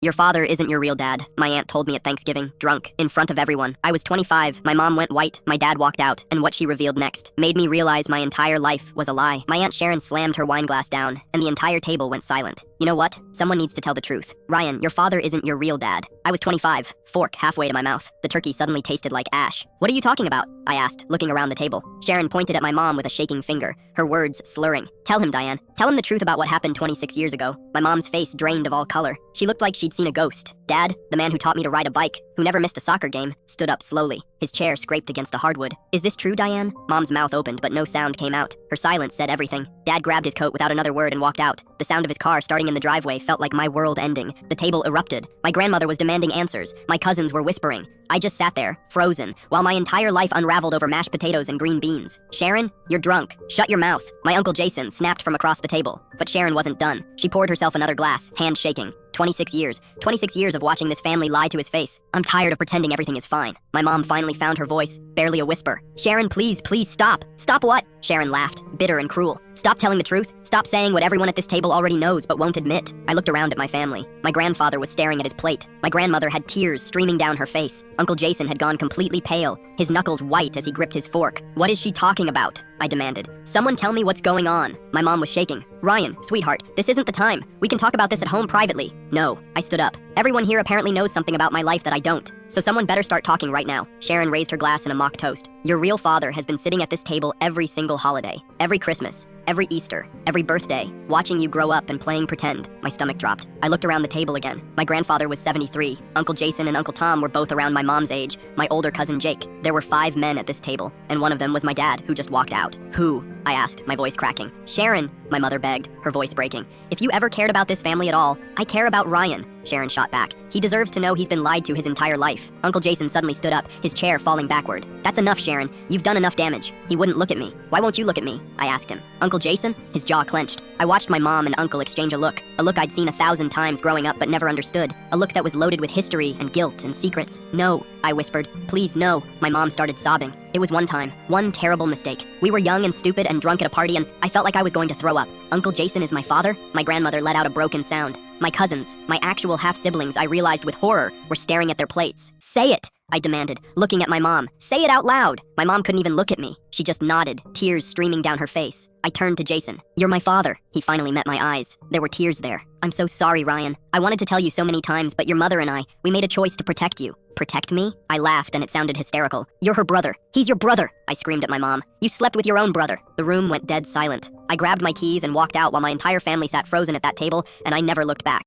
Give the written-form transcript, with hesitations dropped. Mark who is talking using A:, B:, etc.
A: your father isn't your real dad, my aunt told me at Thanksgiving, drunk, in front of everyone. I was 25, my mom went white, my dad walked out, and what she revealed next made me realize my entire life was a lie. My Aunt Sharon slammed her wine glass down, and the entire table went silent. You know what? Someone needs to tell the truth. Ryan, your father isn't your real dad. I was 25, fork halfway to my mouth. The turkey suddenly tasted like ash. What are you talking about? I asked, looking around the table. Sharon pointed at my mom with a shaking finger, her words slurring. Tell him, Diane. Tell him the truth about what happened 26 years ago. My mom's face drained of all color. She looked like she'd seen a ghost. Dad, the man who taught me to ride a bike, who never missed a soccer game, stood up slowly. His chair scraped against the hardwood. Is this true, Diane? Mom's mouth opened, but no sound came out. Her silence said everything. Dad grabbed his coat without another word and walked out. The sound of his car starting in the driveway felt like my world ending. The table erupted. My grandmother was demanding answers. My cousins were whispering. I just sat there, frozen, while my entire life unraveled over mashed potatoes and green beans. Sharon, you're drunk. Shut your mouth. My Uncle Jason snapped from across the table. But Sharon wasn't done. She poured herself another glass, hand shaking. 26 years. 26 years of watching this family lie to his face. I'm tired of pretending everything is fine. My mom finally found her voice, barely a whisper. Sharon, please, please stop. Stop what? Sharon laughed, bitter and cruel. Stop telling the truth. Stop saying what everyone at this table already knows but won't admit. I looked around at my family. My grandfather was staring at his plate. My grandmother had tears streaming down her face. Uncle Jason had gone completely pale, his knuckles white as he gripped his fork. What is she talking about? I demanded. Someone tell me what's going on. My mom was shaking. Ryan, sweetheart, this isn't the time. We can talk about this at home privately. No. I stood up. Everyone here apparently knows something about my life that I don't. So someone better start talking right now. Sharon raised her glass in a mock toast. Your real father has been sitting at this table every single holiday, every Christmas, every Easter, every birthday, watching you grow up and playing pretend. My stomach dropped. I looked around the table again. My grandfather was 73. Uncle Jason and Uncle Tom were both around my mom's age. My older cousin Jake. There were 5 men at this table, and one of them was my dad, who just walked out. Who? I asked, my voice cracking. Sharon, my mother begged, her voice breaking. If you ever cared about this family at all, I care about Ryan. Sharon shot back. He deserves to know he's been lied to his entire life. Uncle Jason suddenly stood up, his chair falling backward. That's enough, Sharon. You've done enough damage. He wouldn't look at me. Why won't you look at me? I asked him. Uncle Jason? His jaw clenched. I watched my mom and uncle exchange a look I'd seen 1,000 times growing up but never understood. A look that was loaded with history and guilt and secrets. No, I whispered. Please, no. My mom started sobbing. It was one time, one terrible mistake. We were young and stupid and drunk at a party and I felt like I was going to throw up. Uncle Jason is my father? My grandmother let out a broken sound. My cousins, my actual half-siblings, I realized with horror, were staring at their plates. Say it, I demanded, looking at my mom. Say it out loud. My mom couldn't even look at me. She just nodded, tears streaming down her face. I turned to Jason. You're my father. He finally met my eyes. There were tears there. I'm so sorry, Ryan. I wanted to tell you so many times, but your mother and we made a choice to protect you. Protect me? I laughed and it sounded hysterical. You're her brother. He's your brother, I screamed at my mom. You slept with your own brother. The room went dead silent. I grabbed my keys and walked out while my entire family sat frozen at that table, and I never looked back.